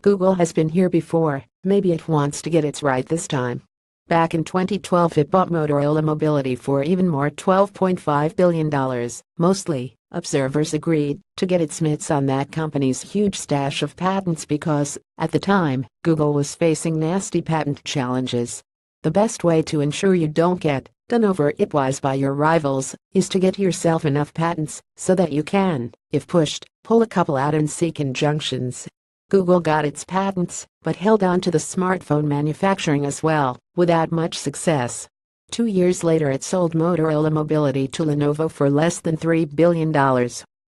Google has been here before, maybe it wants to get it right this time. Back in 2012 it bought Motorola Mobility for even more $12.5 billion, mostly, observers agreed, to get its mitts on that company's huge stash of patents because, at the time, Google was facing nasty patent challenges. The best way to ensure you don't get done over it-wise by your rivals is to get yourself enough patents so that you can, if pushed, pull a couple out and seek injunctions. Google got its patents, but held on to the smartphone manufacturing as well, without much success. 2 years later it sold Motorola Mobility to Lenovo for less than $3 billion.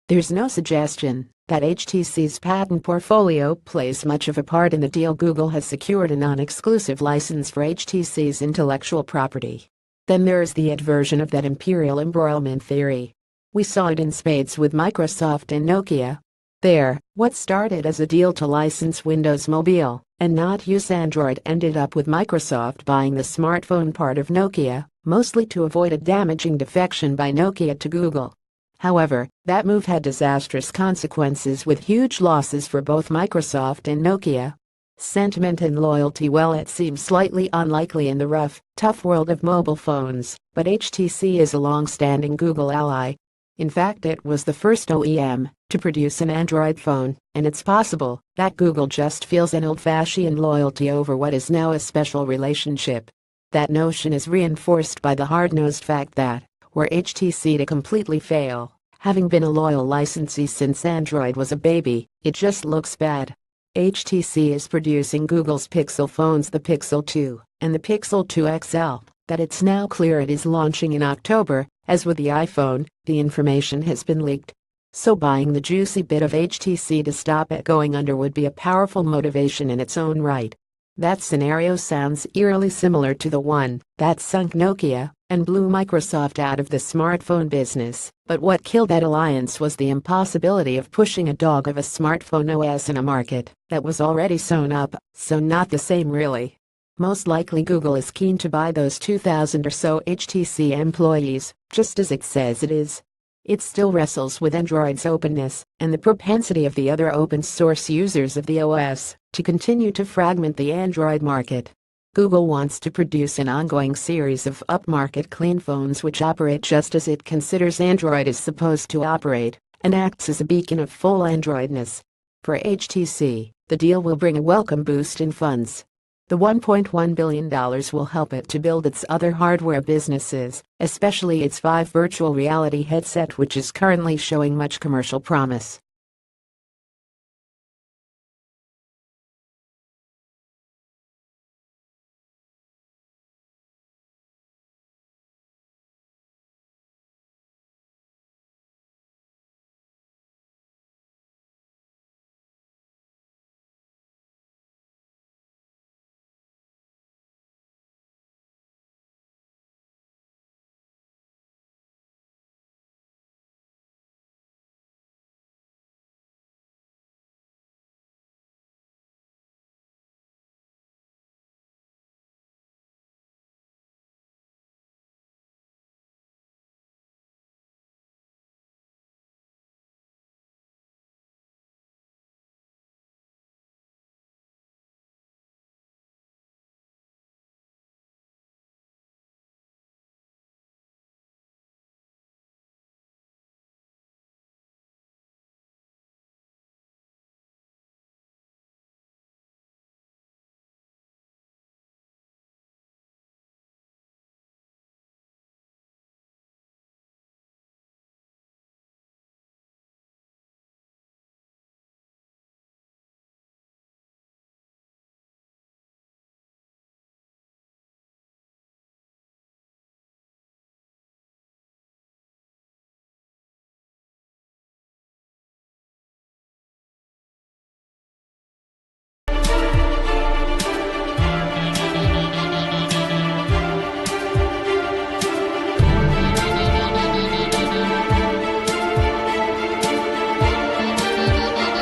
There's no suggestion that HTC's patent portfolio plays much of a part in the deal. Google has secured a non-exclusive license for HTC's intellectual property. Then there's the id version of that imperial embroilment theory. We saw it in spades with Microsoft and Nokia. What started as a deal to license Windows Mobile and not use Android ended up with Microsoft buying the smartphone part of Nokia, mostly to avoid a damaging defection by Nokia to Google. However, that move had disastrous consequences with huge losses for both Microsoft and Nokia. Sentiment and loyalty, well, it seems slightly unlikely in the rough, tough world of mobile phones, but HTC is a long-standing Google ally. In fact, it was the first OEM to produce an Android phone, and it's possible that Google just feels an old-fashioned loyalty over what is now a special relationship. That notion is reinforced by the hard-nosed fact that, were HTC to completely fail, having been a loyal licensee since Android was a baby, it just looks bad. HTC is producing Google's Pixel phones, the Pixel 2 and the Pixel 2 XL, that it's now clear it is launching in October. As with the iPhone, the information has been leaked. So buying the juicy bit of HTC to stop it going under would be a powerful motivation in its own right. That scenario sounds eerily similar to the one that sunk Nokia and blew Microsoft out of the smartphone business, but what killed that alliance was the impossibility of pushing a dog of a smartphone OS in a market that was already sewn up, so not the same really. Most likely Google is keen to buy those 2,000 or so HTC employees, just as it says it is. It still wrestles with Android's openness and the propensity of the other open-source users of the OS to continue to fragment the Android market. Google wants to produce an ongoing series of upmarket clean phones which operate just as it considers Android is supposed to operate, and acts as a beacon of full Androidness. For HTC, the deal will bring a welcome boost in funds. The $1.1 billion will help it to build its other hardware businesses, especially its Vive virtual reality headset, which is currently showing much commercial promise.